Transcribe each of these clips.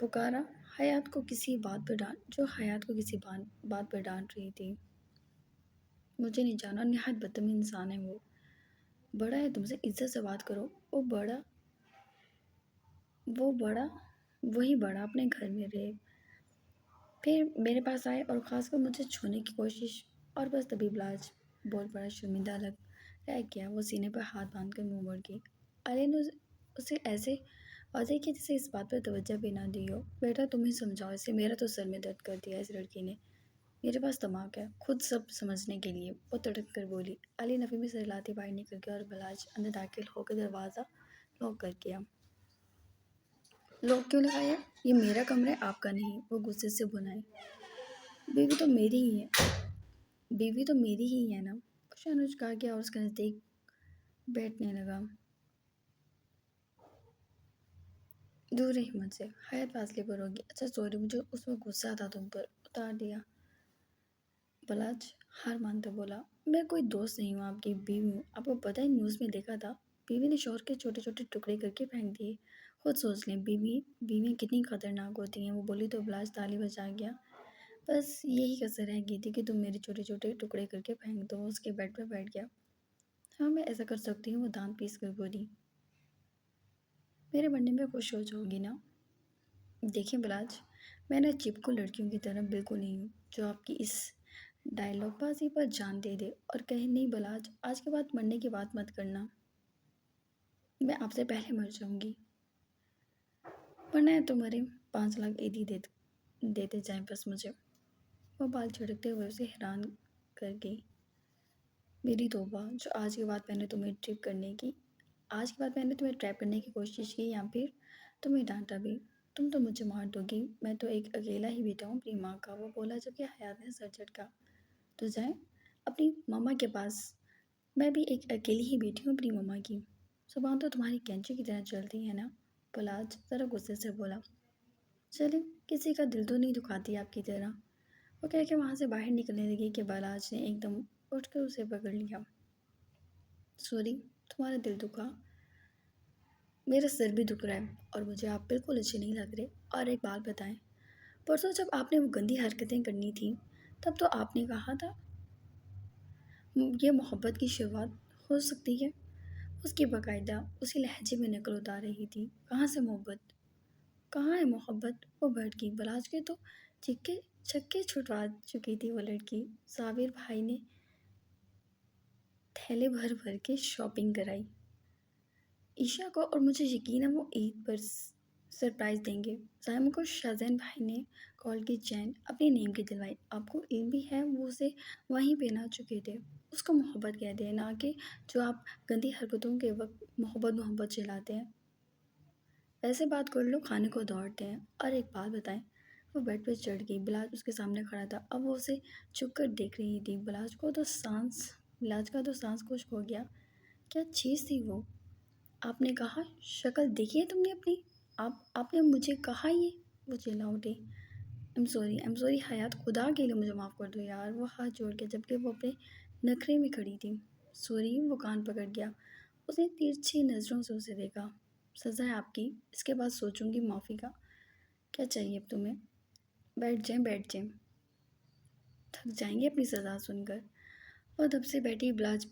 پکارا حیات کو کسی بات پر ڈانٹ جو حیات کو کسی بات پر ڈانٹ رہی تھی. مجھے نہیں جانا، نہایت بدتمیز انسان ہے وہ. بڑا ہے تم سے، عزت سے بات کرو. وہ بڑا وہی بڑا اپنے گھر میں رہے، پھر میرے پاس آئے اور خاص کر مجھے چھونے کی کوشش، اور بس تبھی بلاج بہت بڑا شرمندہ رہ گیا. وہ سینے پر ہاتھ باندھ کر منہ موڑ گئی. علی نے اسے ایسے واضح کیا جسے اس بات پر توجہ بھی نہ دی ہو. بیٹا تم ہی سمجھاؤ اسے، میرا تو سر میں درد کر دیا اس لڑکی نے. میرے پاس دماغ ہے خود سب سمجھنے کے لیے، وہ تڑک کر بولی. علی نفی میں سر ہلاتے باہر نکل گیا اور بلاج اندر داخل ہو کر دروازہ لاک کر گیا. لوگ کیوں لگایا؟ یہ میرا کمرہ ہے، آپ کا نہیں. وہ غصے سے بنائی. بیوی تو میری ہی ہے، بیوی تو میری ہی ہے نا. شانوج کہا گیا اور اس کے نزدیک بیٹھنے لگا. دور رہی مجھ سے، حیات فاصلے پر ہوگی. اچھا سوری، مجھے اس وقت غصہ تھا تم پر، اتار دیا. بلاج ہار مانتا بولا. میں کوئی دوست نہیں ہوں، آپ کی بیوی ہوں. آپ کو پتہ ہے نیوز میں دیکھا تھا، بیوی نے شوہر کے چھوٹے چھوٹے ٹکڑے کر کے پھینک دیے. خود سوچ لیں بیویاں کتنی خطرناک ہوتی ہیں. وہ بولی تو بلاج تالی بجا گیا. بس یہی کسر رہ گئی تھی کہ تم میرے چھوٹے چھوٹے ٹکڑے کر کے پھینک دو. اس کے بیڈ پہ بیٹھ گیا. ہاں میں ایسا کر سکتی ہوں، وہ دانت پیس کر بولی. میرے بننے میں خوش ہو جاؤ گی نا. دیکھیں بلاج، میں نے چپکو لڑکیوں کی طرح بالکل نہیں ہوں جو آپ کی اس ڈائلاگ بازی پر جان دے دے اور کہے نہیں بلاج آج کے بعد مرنے کی بات مت کرنا، میں آپ سے پہلے مر جاؤں گی. ورنہ ہے تو مرے، 5 لاکھ عیدی دیتے جائیں بس مجھے. وہ بال جھڑکتے ہوئے اسے حیران کر گئی. میری توبہ، جو آج کے بعد میں نے تمہیں ٹریپ کرنے کی کوشش کی یا پھر تمہیں ڈانٹا بھی. تم تو مجھے مار دو گی، میں تو ایک اکیلا ہی بیٹا ہوں اپنی ماں کا. وہ بولا جبکہ حیات نے سر جھٹکا. تو جائیں اپنی ماما کے پاس، میں بھی ایک اکیلی ہی بیٹی ہوں اپنی ماما کی. زبان تو تمہاری کینچی کی طرح چلتی ہے نا. بلاج ذرا غصے سے بولا. چلیں، کسی کا دل تو نہیں دکھاتی آپ کی طرح. وہ کہہ کے وہاں سے باہر نکلنے لگی کہ بلاج نے ایک دم اٹھ کر اسے پکڑ لیا. سوری، تمہارا دل دکھا. میرا سر بھی دکھ رہا ہے اور مجھے آپ بالکل اچھے نہیں لگ رہے. اور ایک بات بتائیں، پرسوں جب آپ نے وہ گندی حرکتیں کرنی تھیں تب تو آپ نے کہا تھا یہ محبت کی شروعات ہو سکتی ہے. اس کی باقاعدہ اسی لہجے میں نقل اتار رہی تھی. کہاں سے محبت، کہاں ہے محبت؟ وہ بھڑک گئی. بلاج کے تو چھکے چھٹوا چکی تھی وہ لڑکی. صابر بھائی نے تھیلے بھر بھر کے شاپنگ کرائی عشا کو، اور مجھے یقین ہے وہ عید پر سرپرائز دیں گے. سائمہ کو شاہزین بھائی نے گولڈ کی چین اپنے نیم کی دلوائی. آپ کو علم بھی ہے وہ اسے وہیں پہنا چکے تھے. اس کو محبت کہتے ہیں، نہ کہ جو آپ گندی حرکتوں کے وقت محبت چلاتے ہیں. ایسے بات کر لو، کھانے کو دوڑتے ہیں. اور ایک بات بتائیں. وہ بیڈ پر چڑھ گئی. بلاج اس کے سامنے کھڑا تھا. اب وہ اسے چھپ کر دیکھ رہی تھی. بلاج کا تو سانس خشک ہو گیا. کیا چیز تھی وہ؟ آپ نے کہا شکل دیکھی ہے تم نے اپنی؟ آپ نے مجھے کہا یہ؟ وہ چلا اٹھی. ایم سوری حیات، خدا کے لیے مجھے معاف کر دو یار. وہ ہاتھ جوڑ کے جبکہ وہ اپنے نخرے میں کھڑی تھی. سوری. وہ کان پکڑ گیا. اس نے ترچھی نظروں سے اسے دیکھا. سزا ہے آپ کی، اس کے بعد سوچوں گی معافی کا. کیا چاہیے اب تمہیں؟ بیٹھ جائیں. تھک جائیں گے اپنی سزا سن کر. وہ دب سے بیٹھی. بلاج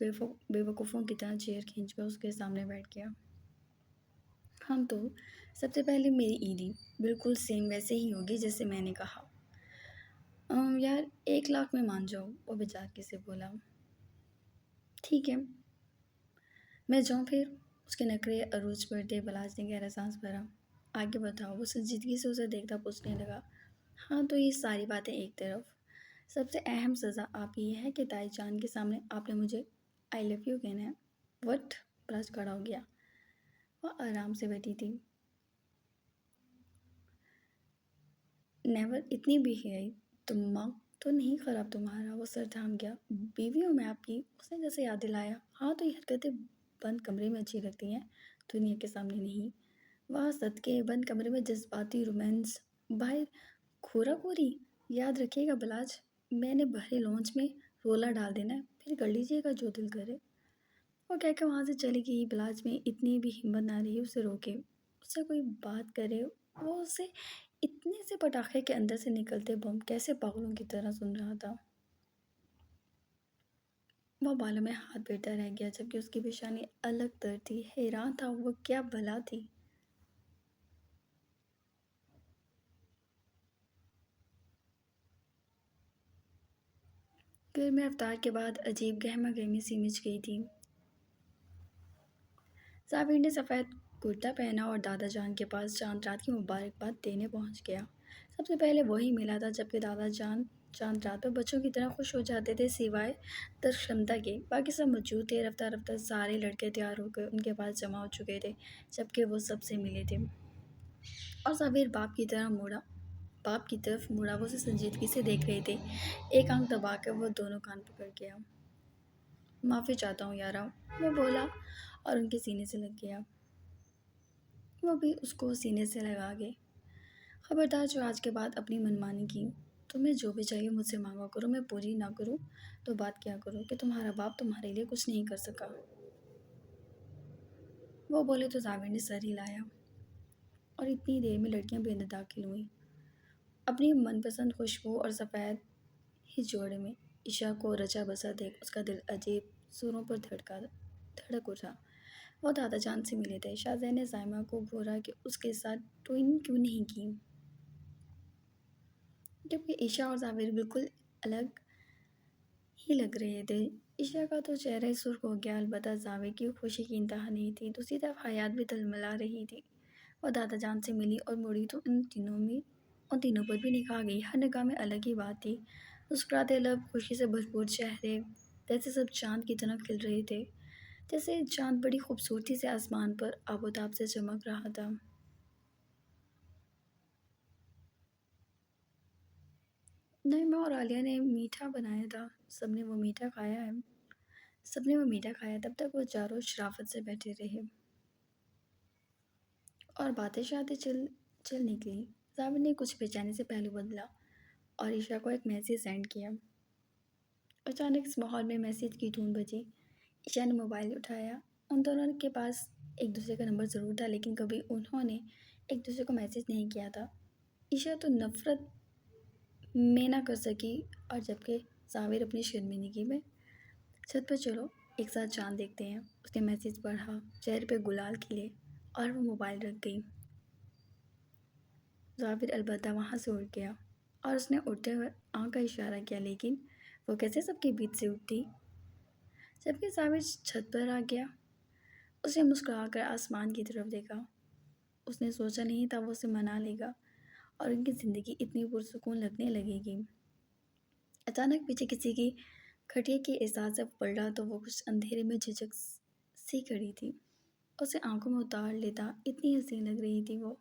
بے وقوفوں کی طرح چیئر کھینچ کر اس کے سامنے بیٹھ گیا. ہم تو سب سے پہلے میری عیدی بالکل سیم ویسے ہی ہوگی جیسے میں نے کہا. یار 1 لاکھ میں مان جاؤ، وہ بیچارے سے بولا. ٹھیک ہے، میں جاؤں پھر. اس کے نخرے عروج پر تھے. بلاج نے گہرا سانس بھرا. آگے بتاؤ. وہ سنجیدگی سے اسے دیکھتا پوچھنے لگا. ہاں تو یہ ساری باتیں ایک طرف، سب سے اہم سزا آپ یہ ہے کہ تائی جان کے سامنے آپ نے مجھے آئی لو یو کہنا ہے. وٹ؟ بلاج کھڑا ہو گیا. وہ آرام سے بیٹھی تھی. نیور. اتنی بھی ہے دماغ تو نہیں خراب تمہارا؟ وہ سر تھام گیا. بیوی ہوں میں آپ کی. اس نے جیسے یاد دلایا. ہاں تو یہ حرکتیں بند کمرے میں اچھی لگتی ہیں، دنیا کے سامنے نہیں. واہ صدقے، بند کمرے میں جذباتی رومانس، باہر کھورا کھوری. یاد رکھیے گا بلاج، میں نے بھرے لانچ میں رولا ڈال دینا ہے، پھر کر لیجیے گا جو دل کرے. وہ کہہ کے وہاں سے چلی گئی. بلاج میں اتنی بھی ہمت نہ رہی اسے روکے، اس سے کوئی بات کرے. وہ اسے اتنے سے پٹاخے کے اندر سے نکلتے بم کیسے پاگلوں کی طرح سن رہا تھا۔ وہ بالوں میں ہاتھ پھیرتا رہ گیا جبکہ اس کی پیشانی الگ تر تھی۔ حیران تھا وہ کیا بلا تھی۔ گھر میں افطار کے بعد عجیب گہما گہمی سی مچ گئی تھی۔ ظاہر نے سفید کرتا پہنا اور دادا جان کے پاس چاند رات کی مبارکباد دینے پہنچ گیا۔ سب سے پہلے وہی ملا تھا جبکہ دادا جان چاند رات پر بچوں کی طرح خوش ہو جاتے تھے سوائے درشمتا کے۔ باقی سب موجود تھے۔ رفتہ رفتہ سارے لڑکے تیار ہو کر ان کے پاس جمع ہو چکے تھے جبکہ وہ سب سے ملے تھے۔ اور ظاہر باپ کی طرف مڑا وہ اسے سنجیدگی سے دیکھ رہے تھے۔ ایک آنکھ دبا کر وہ دونوں کان پکڑ گیا۔ معافی چاہتا ہوں یارا، وہ بولا اور ان کے سینے سے لگ گیا۔ وہ بھی اس کو سینے سے لگا گئے۔ خبردار جو آج کے بعد اپنی منمانی کی، تمہیں جو بھی چاہیے مجھ سے مانگا کرو، میں پوری نہ کروں تو بات کیا کرو کہ تمہارا باپ تمہارے لیے کچھ نہیں کر سکا۔ وہ بولے تو ظاہر نے سر ہلایا اور اتنی دیر میں لڑکیاں بے اندر داخل ہوئیں اپنی من پسند خوشبو اور سفید ہی جوڑے میں۔ عشا کو رچا بسا دیکھ اس کا دل عجیب سروں پر دھڑک اٹھا۔ وہ دادا جان سے ملے تھے۔ شاہزادے نے زائمہ کو گھورا کہ اس کے ساتھ ٹوئننگ کیوں نہیں کی، جبکہ عشا اور ظاہر بالکل الگ ہی لگ رہے تھے۔ عشا کا تو چہرہ ہی سرخ ہو گیا، البتہ ظاہر کی خوشی کی انتہا نہیں تھی۔ دوسری طرف حیات بھی تلملا رہی تھی۔ وہ دادا جان سے ملی اور مڑی تو ان تینوں پر بھی نگاہ گئی۔ ہر نگاہ میں الگ ہی بات تھی۔ مسکراتے لب، خوشی سے بھرپور چہرے، جیسے سب چاند کی طرح کھل رہے تھے، جیسے چاند بڑی خوبصورتی سے آسمان پر آب و تاب سے چمک رہا تھا۔ نعیمہ اور عالیہ نے میٹھا بنایا تھا، سب نے وہ میٹھا کھایا۔ تب تک وہ چاروں شرافت سے بیٹھے رہے اور باتیں شاتیں چل نکلی۔ ظاہر نے کچھ بے چینی سے پہلو بدلا اور عشا کو ایک میسیج سینڈ کیا۔ اچانک اس ماحول میں میسیج کی دھون بجی۔ عشا نے موبائل اٹھایا۔ ان دونوں کے پاس ایک دوسرے کا نمبر ضرور تھا لیکن کبھی انہوں نے ایک دوسرے کو میسیج نہیں کیا تھا۔ عشا تو نفرت میں نہ کر سکی اور جبکہ ظاہر اپنی شرمندگی میں۔ چھت پر چلو ایک ساتھ چاند دیکھتے ہیں، اس نے میسیج پڑھا۔ چہرے پہ گلال کھلے اور وہ موبائل رکھ گئی۔ ظاہر البتہ وہاں سے اٹھ گیا اور اس نے اٹھتے ہوئے آنکھ کا اشارہ کیا، لیکن وہ کیسے سب کے بیچ سے اٹھتی؟ جبکہ ظاہر چھت پر آ گیا، اس نے مسکرا کر آسمان کی طرف دیکھا۔ اس نے سوچا نہیں تھا وہ اسے منا لے گا اور ان کی زندگی اتنی پرسکون لگنے لگے گی۔ اچانک پیچھے کسی کی کھٹیا کی احساس سے پلٹا تو وہ کچھ اندھیرے میں جھجک سی کھڑی تھی۔ اسے آنکھوں میں اتار لیتا، اتنی حسین لگ رہی تھی وہ۔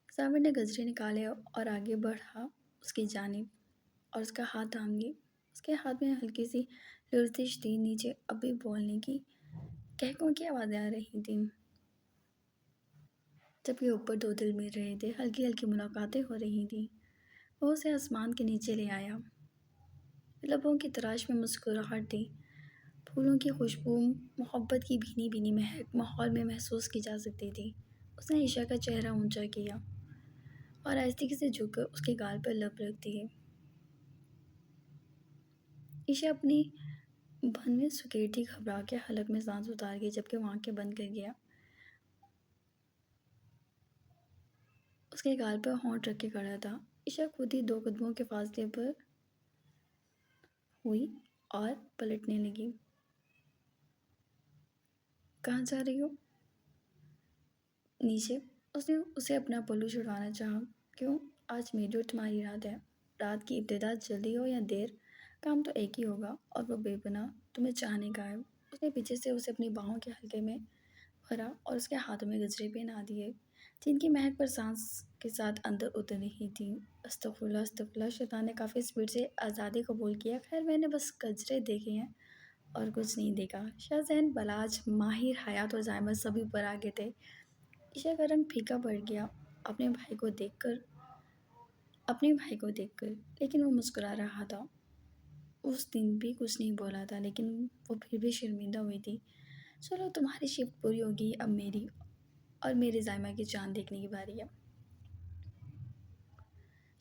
ظاہر نے گجرے نکالے اور آگے بڑھا اس کی جانب اور اس کا ہاتھ تھام لی۔ اس کے ہاتھ میں ہلکی سی لرزش تھی۔ نیچے اب بھی بولنے کی، کہکوں کی آوازیں آ رہی تھیں، جبکہ اوپر دو دل مل رہے تھے، ہلکی ہلکی ملاقاتیں ہو رہی تھیں۔ وہ اسے آسمان کے نیچے لے آیا۔ لبوں کی تراش میں مسکراہٹ تھی، پھولوں کی خوشبو، محبت کی بھینی بھینی مہک ماحول میں محسوس کی جا سکتی تھی۔ اس نے عشا کا چہرہ اونچا کیا اور آہستگی سے جھک کر اس کے گال پر لب رکھ دیے۔ عشا اپنی بن میں سکیڑتی گھبرا کے حلق میں سانس اتار گئی جبکہ وہ آنکھیں بند کر گیا۔ اس کے گال پر ہونٹ رکھ کے کھڑا تھا۔ عشا خود ہی 2 قدموں کے فاصلے پر ہوئی اور پلٹنے لگی۔ کہاں جا رہی ہو؟ نیچے۔ اس نے اسے اپنا پلو چھڑوانا چاہا۔ کیوں؟ آج میری اور تمہاری رات ہے۔ رات کی ابتدا جلدی ہو یا دیر، کام تو ایک ہی ہوگا اور وہ بے پناہ تمہیں چاہنے کا ہے۔ اس نے پیچھے سے اسے اپنی باہوں کے حلقے میں بھرا اور اس کے ہاتھوں میں گجرے پہنا دیے جن کی مہک پر سانس کے ساتھ اندر اتر رہی تھی۔ استغفراللہ استغفراللہ، شیطان نے کافی اسپیڈ سے آزادی قبول کیا۔ خیر میں نے بس گجرے دیکھے ہیں اور کچھ نہیں دیکھا۔ شاہزین، بلاج، ماہر، حیات اور زائمہ سبھی اوپر آ گئے تھے۔ عشا کا رنگ پھیکا پڑ گیا اپنے بھائی کو دیکھ کر، لیکن وہ مسکرا رہا تھا۔ اس دن بھی کچھ نہیں بولا تھا لیکن وہ پھر بھی شرمندہ ہوئی تھی۔ چلو تمہاری شفٹ پوری ہوگی، اب میری اور میرے زائمہ کی چاند دیکھنے کی باری ہے۔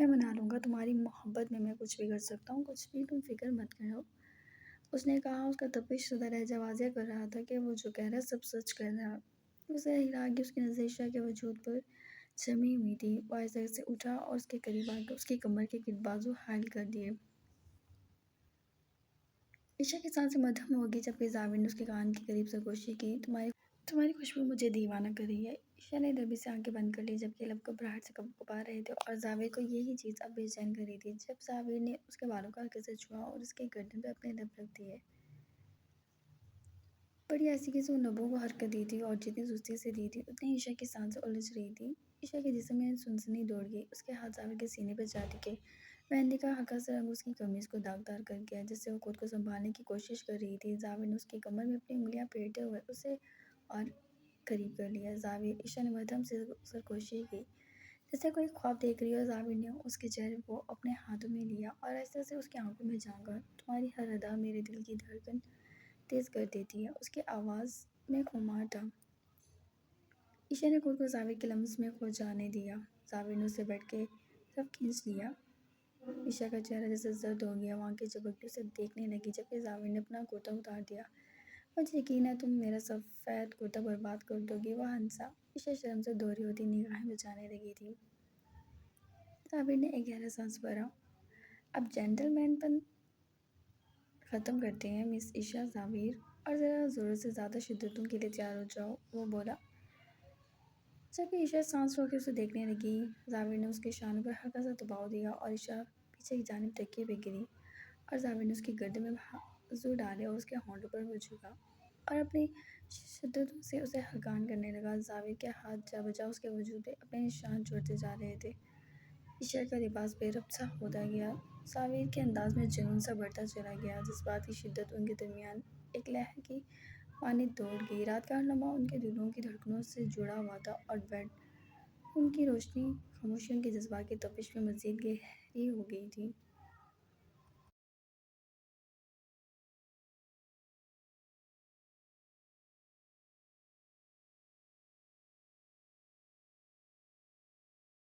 میں منا لوں گا، تمہاری محبت میں کچھ بھی کر سکتا ہوں، کچھ بھی، تم فکر مت کرو۔ اس نے کہا، اس کا تپش شدہ لہجہ واضح کر رہا تھا کہ وہ جو کہہ رہا ہے سب سچ کہہ رہا ہے۔ اسے ہلا کہ اس کی نظر عشاء کے وجود پر جمی ہوئی تھی۔ وہ آہستہ سے اٹھا اور اس کے قریب آ کر اس کی کمر کے گرد بازو حائل کر دیے۔ عشاء کی سانسیں مدھم ہو گئی جبکہ زاویر نے اس کے کان کے قریب سرگوشی کی۔ تمہاری خوشبو مجھے دیوانہ کر رہی ہے۔ عشاء نے دربی سے آنکھیں بند کر لی جبکہ لب گھبراہٹ سے کپا رہے تھے اور زاویر کو یہی چیز اب بے چین کر رہی تھی۔ جب زاویر نے اس کے بالوں کو ہلکے سے چھوا اور اس کے گردن پہ اپنے لب رکھ دیے، بڑی آہستگی سے وہ لبوں کو حرکت دی تھی اور جتنی سستی سے دی تھی اتنی عشاء کی سانسیں الجھ رہی تھی۔ عشاء کے جسم میں سنسنی دوڑ گئی، اس کے ہاتھ زاویر کے سینے پر جا ٹکے۔ مہندی کا ہلکا سا رنگ اس کی قمیض کو داغدار کر گیا جس سے وہ خود کو سنبھالنے کی کوشش کر رہی تھی۔ زاویر نے اس کی کمر میں اپنی انگلیاں پھیرتے ہوئے اسے اور قریب کر لیا۔ زاویر، عشاء نے مدھم سے سرگوشی کی جیسے کوئی خواب دیکھ رہی ہو۔ زاویر نے اس کے چہرے کو اپنے ہاتھوں میں لیا اور آہستہ سے اس کی آنکھوں میں جھانکا۔ تمہاری ہر ادا میرے دل کی دھڑکن تیز کر دیتی ہے، اس کی آواز میں خمار تھا۔ عشاء نے خود کو زاویر کے لمس میں کھو جانے دیا۔ زاویر نے اسے بیٹھ کے طرف کھینچ لیا۔ عشاء کا چہرہ جیسے زرد ہو گیا، وہ آنکھیں جھپکتی اسے دیکھنے لگی جبکہ زاویر نے اپنا کرتا اتار دیا۔ مجھے یقین ہے تم میرا سفید کرتا برباد کر دو گی، وہ ہنسا۔ عشاء شرم سے دوہری ہوتی نگاہیں بچانے لگی تھی۔ زاویر نے ایک گہرا سانس بھرا۔ اب جینٹل مین پن ختم کرتے ہیں مس عشاء۔ زاویر، اور ذرا زور سے، زیادہ شدتوں کے لیے تیار ہو جاؤ، وہ بولا۔ جبکہ عشاء سانس روکے اسے دیکھنے لگی، زاویر نے اس کے شانوں پر ہلکا سا دباؤ دیا اور عشاء پیچھے کی جانب تکیے پہ گری اور زاویر نے اس کی گردن میں بازو ڈالے اور اس کے ہونٹوں پر وہ جھکا اور اپنی شدتوں سے اسے ہلکان کرنے لگا۔ زاویر کے ہاتھ جا بجا اس کے وجود پہ اپنے نشان چھوڑتے جا رہے تھے۔ عشاء کا لباس بے ربط سا ہوتا گیا، زاویر کے انداز میں جنون سا بڑھتا چلا گیا۔ جذبات کی شدت ان کے درمیان ایک لہر کی مانند دوڑ گئی۔ رات کا ہر لمحہ ان کے دلوں کی دھڑکنوں سے جڑا ہوا تھا اور بیڈ روم کی روشنی، خاموشی ان کے جذبات کی تپش میں مزید گہری ہو گئی تھی۔